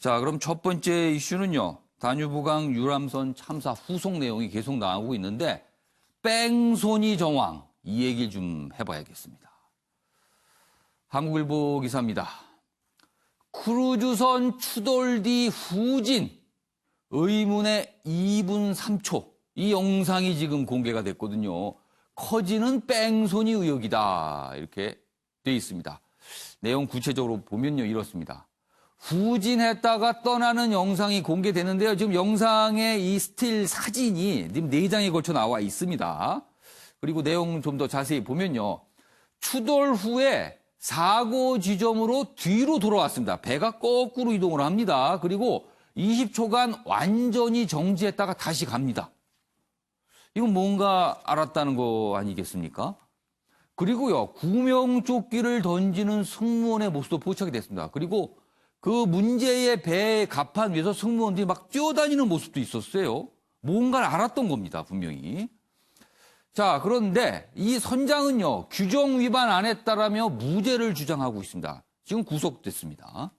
자, 그럼 첫 번째 이슈는요. 다뉴브강 유람선 참사 후속 내용이 계속 나오고 있는데 뺑소니 정황 이 얘기를 좀 해봐야겠습니다. 한국일보 기사입니다. 크루즈선 추돌 뒤 후진 의문의 2분 3초 이 영상이 지금 공개가 됐거든요. 커지는 뺑소니 의혹이다 이렇게 돼 있습니다. 내용 구체적으로 보면요 이렇습니다. 후진했다가 떠나는 영상이 공개되는데요. 지금 영상의 이 스틸 사진이 지금 4장에 걸쳐 나와 있습니다. 그리고 내용 좀 더 자세히 보면요. 추돌 후에 사고 지점으로 뒤로 돌아왔습니다. 배가 거꾸로 이동을 합니다. 그리고 20초간 완전히 정지했다가 다시 갑니다. 이건 뭔가 알았다는 거 아니겠습니까? 그리고요. 구명조끼를 던지는 승무원의 모습도 포착이 됐습니다. 그리고 그 문제의 배 갑판 위에서 승무원들이 막 뛰어다니는 모습도 있었어요. 뭔가를 알았던 겁니다, 분명히. 자, 그런데 이 선장은요, 규정 위반 안 했다라며 무죄를 주장하고 있습니다. 지금 구속됐습니다.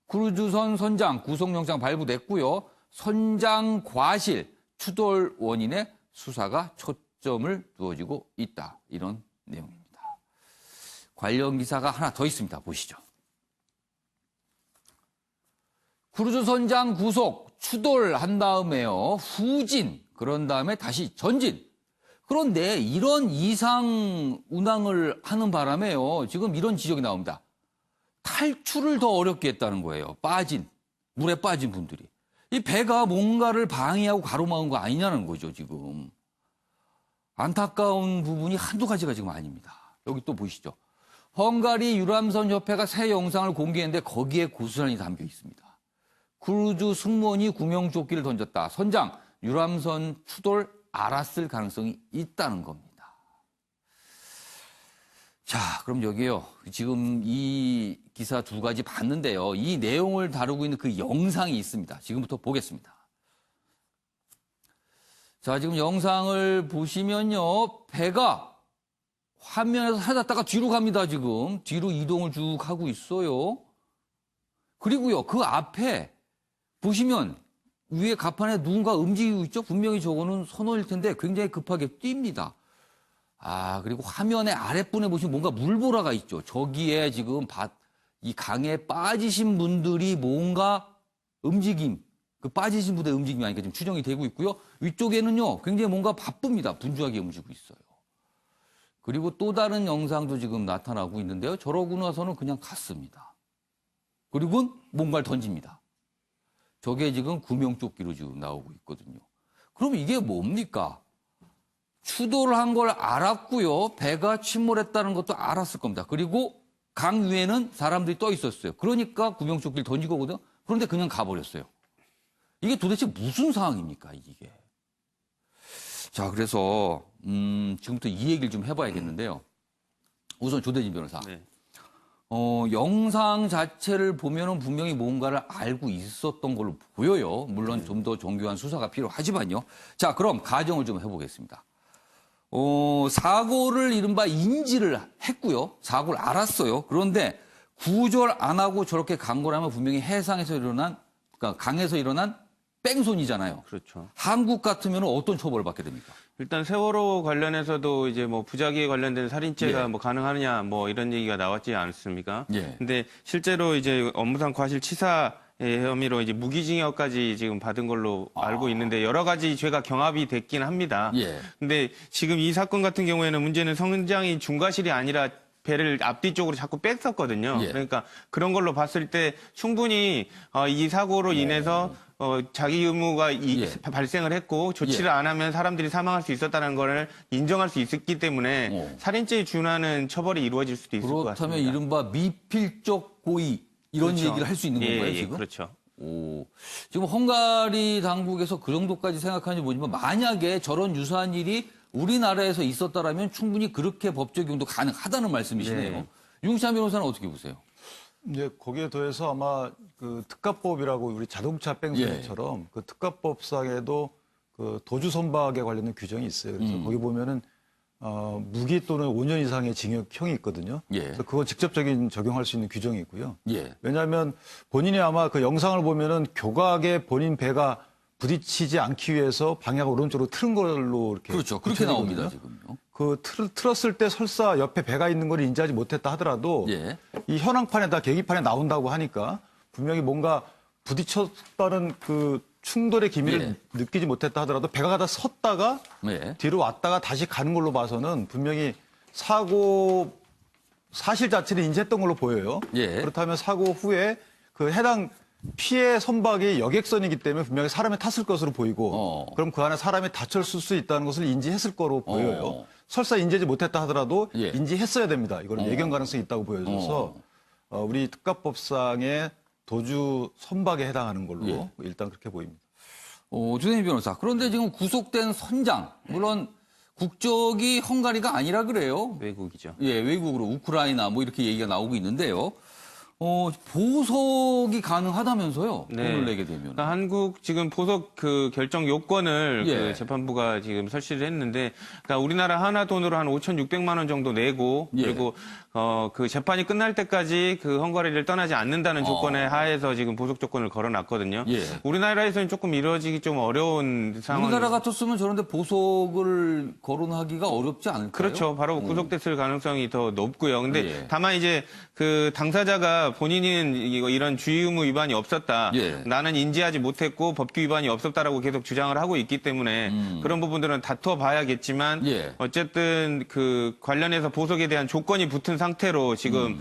크루즈선 선장 구속영장 발부됐고요. 선장 과실, 추돌 원인의 수사가 초점을 두어지고 있다. 이런 내용입니다. 관련 기사가 하나 더 있습니다. 보시죠. 크루즈 선장 구속, 추돌한 다음에요. 후진, 그런 다음에 다시 전진. 그런데 이런 이상 운항을 하는 바람에요. 지금 이런 지적이 나옵니다. 탈출을 더 어렵게 했다는 거예요. 물에 빠진 분들이. 이 배가 뭔가를 방해하고 가로막은 거 아니냐는 거죠, 지금. 안타까운 부분이 한두 가지가 지금 아닙니다. 여기 또 보시죠. 헝가리 유람선 협회가 새 영상을 공개했는데 거기에 고스란히 담겨 있습니다. 크루즈 승무원이 구명조끼를 던졌다. 선장, 유람선 추돌 알았을 가능성이 있다는 겁니다. 자, 그럼 여기요. 지금 이 기사 두 가지 봤는데요. 이 내용을 다루고 있는 그 영상이 있습니다. 지금부터 보겠습니다. 자, 지금 영상을 보시면요. 배가 화면에서 사라졌다가 뒤로 갑니다, 지금. 뒤로 이동을 쭉 하고 있어요. 그리고요, 그 앞에 보시면 위에 갑판에 누군가 움직이고 있죠? 분명히 저거는 선원일 텐데 굉장히 급하게 뜁니다. 아, 그리고 화면의 아랫부분에 보시면 뭔가 물보라가 있죠. 저기에 지금 이 강에 빠지신 분들이 뭔가 움직임, 그 빠지신 분들의 움직임이 아니까 지금 추정이 되고 있고요. 위쪽에는요, 굉장히 뭔가 바쁩니다. 분주하게 움직이고 있어요. 그리고 또 다른 영상도 지금 나타나고 있는데요. 저러고 나서는 그냥 갔습니다. 그리고 뭔가를 던집니다. 저게 지금 구명조끼로 지금 나오고 있거든요. 그럼 이게 뭡니까? 추돌을 한 걸 알았고요. 배가 침몰했다는 것도 알았을 겁니다. 그리고 강 위에는 사람들이 떠 있었어요. 그러니까 구명조끼를 던진 거거든요. 그런데 그냥 가버렸어요. 이게 도대체 무슨 상황입니까, 이게? 자, 그래서 지금부터 이 얘기를 좀 해봐야겠는데요. 우선 조대진 변호사. 네. 영상 자체를 보면은 분명히 뭔가를 알고 있었던 걸로 보여요. 물론 좀 더 정교한 수사가 필요하지만요. 자, 그럼 가정을 좀 해보겠습니다. 사고를 이른바 인지를 했고요. 사고를 알았어요. 그런데 구조를 안 하고 저렇게 간 거라면 분명히 해상에서 그러니까 강에서 일어난 뺑소니잖아요. 그렇죠. 한국 같으면 어떤 처벌을 받게 됩니까? 일단 세월호 관련해서도 이제 뭐 부작위에 관련된 살인죄가 예. 뭐 가능하느냐 뭐 이런 얘기가 나왔지 않습니까? 예. 근데 실제로 이제 업무상 과실치사 혐의로 이제 무기징역까지 지금 받은 걸로 알고 있는데 여러 가지 죄가 경합이 됐긴 합니다. 예. 근데 지금 이 사건 같은 경우에는 문제는 선장이 중과실이 아니라 배를 앞뒤 쪽으로 자꾸 뺐었거든요. 예. 그러니까 그런 걸로 봤을 때 충분히 이 사고로 인해서 자기 의무가 예. 발생을 했고 조치를 안 하면 사람들이 사망할 수 있었다는 것을 인정할 수 있었기 때문에 살인죄에 준하는 처벌이 이루어질 수도 있을 것 같습니다. 그렇다면 이른바 미필적 고의 이런 그렇죠. 얘기를 할 수 있는 건가요, 지금? 그렇죠. 오, 지금 헝가리 당국에서 그 정도까지 생각하는지 모르지만 만약에 저런 유사한 일이 우리나라에서 있었다라면 충분히 그렇게 법 적용도 가능하다는 말씀이시네요. 네. 윤찬 변호사는 어떻게 보세요? 이제 거기에 더해서 아마 그 특가법이라고 우리 자동차 뺑소니처럼 그 특가법상에도 그 도주 선박에 관련된 규정이 있어요. 그래서 거기 보면은 무기 또는 5년 이상의 징역형이 있거든요. 예. 그래서 그건 직접적인 적용할 수 있는 규정이 있고요. 예. 왜냐하면 본인이 아마 그 영상을 보면은 교각에 본인 배가 부딪히지 않기 위해서 방향을 오른쪽으로 틀은 걸로 이렇게 그렇죠. 그렇게 비춰지거든요. 나옵니다, 지금요. 그 틀었을 때 설사 옆에 배가 있는 걸 인지하지 못했다 하더라도 예. 이 현황판에다 계기판에 나온다고 하니까 분명히 뭔가 부딪혔다는 그 충돌의 기미를 예. 느끼지 못했다 하더라도 배가 가다 섰다가 네. 뒤로 왔다가 다시 가는 걸로 봐서는 분명히 사고 사실 자체를 인지했던 걸로 보여요. 예. 그렇다면 사고 후에 그 해당 피해 선박이 여객선이기 때문에 분명히 사람이 탔을 것으로 보이고 그럼 그 안에 사람이 다쳤을 수 있다는 것을 인지했을 거로 보여요. 설사 인지하지 못했다 하더라도 예. 인지했어야 됩니다. 이거는 예견 가능성이 있다고 보여져서 우리 특가법상의 도주 선박에 해당하는 걸로 예. 일단 그렇게 보입니다. 조대인 변호사. 그런데 지금 구속된 선장, 물론 국적이 헝가리가 아니라 그래요. 외국이죠. 예, 외국으로 우크라이나 뭐 이렇게 얘기가 나오고 있는데요. 보석이 가능하다면서요? 네. 돈을 내게 되면. 그러니까 한국 지금 보석 그 결정 요건을 예. 그 재판부가 지금 설치를 했는데, 그러니까 우리나라 하나 돈으로 한 5,600만 원 정도 내고, 예. 그리고 그 재판이 끝날 때까지 그 헝가리를 떠나지 않는다는 조건에 하에서 지금 보석 조건을 걸어놨거든요. 예. 우리나라에서는 조금 이루어지기 좀 어려운 상황. 우리나라 같았으면 저런데 보석을 거론하기가 어렵지 않을까요? 그렇죠. 바로 구속됐을 가능성이 더 높고요. 근데 예. 다만 이제 그 당사자가 본인은 이런 주의 의무 위반이 없었다. 예. 나는 인지하지 못했고 법규 위반이 없었다라고 계속 주장을 하고 있기 때문에 그런 부분들은 다퉈 봐야겠지만 예. 어쨌든 그 관련해서 보석에 대한 조건이 붙은 상태로 지금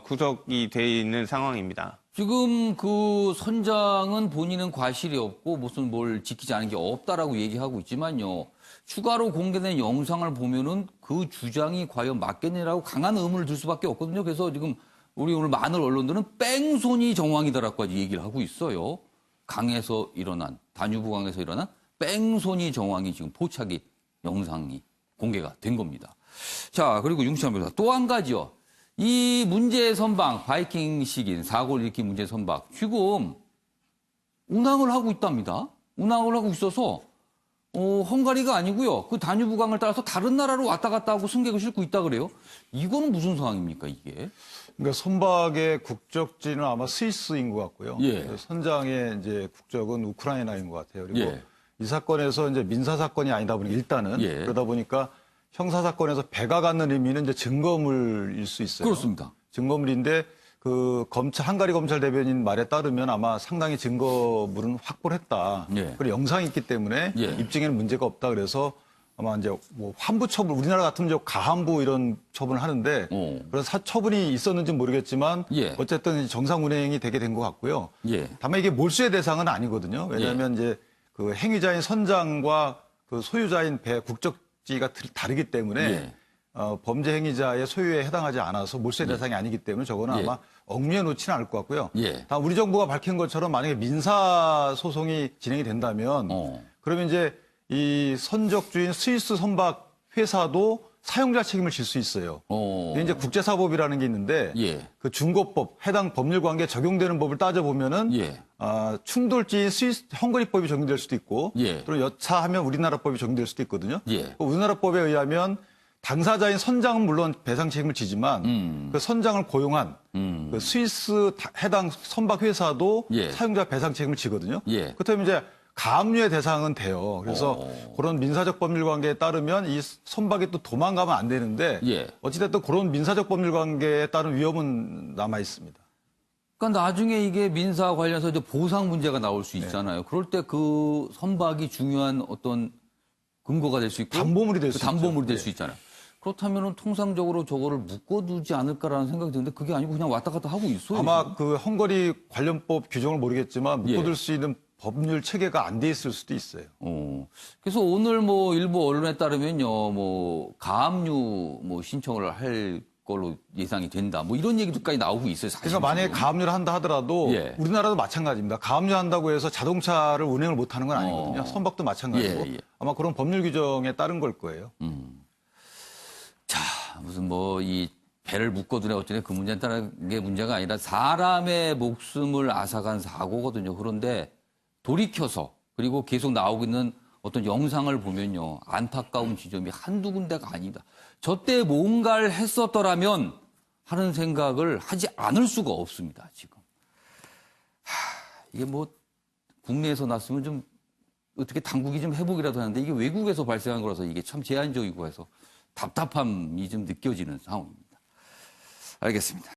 구속이 돼 있는 상황입니다. 지금 그 선장은 본인은 과실이 없고 무슨 뭘 지키지 않은 게 없다라고 얘기하고 있지만요. 추가로 공개된 영상을 보면은 그 주장이 과연 맞겠느냐라고 강한 의문을 들 수밖에 없거든요. 그래서 지금 우리 오늘 많은 언론들은 뺑소니 정황이다라고까지 얘기를 하고 있어요. 강에서 일어난, 다뉴브 강에서 일어난 뺑소니 정황이 지금 포착이 영상이 공개가 된 겁니다. 자, 그리고 윤시찬 변호사 또 한 가지요. 이 문제의 선박, 바이킹식인 사고를 일으킨 문제의 선박, 지금 운항을 하고 있답니다. 운항을 하고 있어서 헝가리가 아니고요. 그 다뉴브강을 따라서 다른 나라로 왔다 갔다 하고 승객을 싣고 있다 그래요. 이거는 무슨 상황입니까, 이게? 그러니까 선박의 국적지는 아마 스위스인 것 같고요. 예. 선장의 이제 국적은 우크라이나인 것 같아요. 그리고 예. 이 사건에서 이제 민사 사건이 아니다 보니까 일단은 예. 그러다 보니까 형사 사건에서 배가 갖는 의미는 이제 증거물일 수 있어요. 그렇습니다. 증거물인데 그 헝가리 검찰 대변인 말에 따르면 아마 상당히 증거물은 확보를 했다. 예. 그리고 영상이 있기 때문에 예. 입증에는 문제가 없다. 그래서 아마 이제 뭐 환부 처분, 우리나라 같으면 이제 가한부 이런 처분을 하는데 그래서 처분이 있었는지는 모르겠지만 예. 어쨌든 정상 운행이 되게 된 것 같고요. 예. 다만 이게 몰수의 대상은 아니거든요. 왜냐하면 이제 그 행위자인 선장과 그 소유자인 배 국적지가 다르기 때문에 예. 범죄 행위자의 소유에 해당하지 않아서 몰수의 대상이 아니기 때문에 저거는 예. 아마 억류해 놓지는 않을 것 같고요. 예. 다만 우리 정부가 밝힌 것처럼 만약에 민사 소송이 진행이 된다면 그러면 이제 이 선적주인 스위스 선박 회사도 사용자 책임을 질 수 있어요. 이게 이제 국제사법이라는 게 있는데 예. 그 중고법 해당 법률 관계에 적용되는 법을 따져보면은 예. 충돌지인 헝가리법이 적용될 수도 있고 예. 또 여차하면 우리나라법이 적용될 수도 있거든요. 예. 우리나라법에 의하면 당사자인 선장은 물론 배상 책임을 지지만 그 선장을 고용한 그 스위스 해당 선박 회사도 예. 사용자 배상 책임을 지거든요. 예. 그렇다면 이제 가압류의 대상은 돼요. 그래서 그런 민사적 법률 관계에 따르면 이 선박이 또 도망가면 안 되는데 예. 어찌됐든 그런 민사적 법률 관계에 따른 위험은 남아 있습니다. 그러니까 나중에 이게 민사 관련해서 이제 보상 문제가 나올 수 있잖아요. 그럴 때 그 선박이 중요한 어떤 근거가 될 수 있고 담보물이 될 수 있죠. 담보물이 될 네. 수 있잖아요. 그렇다면은 통상적으로 저거를 묶어두지 않을까라는 생각이 드는데 그게 아니고 그냥 왔다 갔다 하고 있어요. 아마 지금. 그 헝가리 관련법 규정을 모르겠지만 묶어둘 예. 수 있는 법률 체계가 안 돼 있을 수도 있어요. 그래서 오늘 뭐 일부 언론에 따르면요, 뭐 가압류 뭐 신청을 할 걸로 예상이 된다. 뭐 이런 얘기도까지 나오고 있어요. 사실. 그러니까 만약에 가압류를 한다 하더라도 예. 우리나라도 마찬가지입니다. 가압류 한다고 해서 자동차를 운행을 못 하는 건 아니거든요. 선박도 마찬가지고 예, 예. 아마 그런 법률 규정에 따른 걸 거예요. 자, 무슨 뭐 이 배를 묶어두네 어쩌네 그 문제에 따른 게 문제가 아니라 사람의 목숨을 앗아간 사고거든요. 그런데 돌이켜서 그리고 계속 나오고 있는 어떤 영상을 보면요. 안타까운 지점이 한두 군데가 아니다. 저때 뭔가를 했었더라면 하는 생각을 하지 않을 수가 없습니다. 지금. 이게 뭐 국내에서 났으면 좀 어떻게 당국이 좀 회복이라도 하는데 이게 외국에서 발생한 거라서 이게 참 제한적이고 해서 답답함이 좀 느껴지는 상황입니다. 알겠습니다.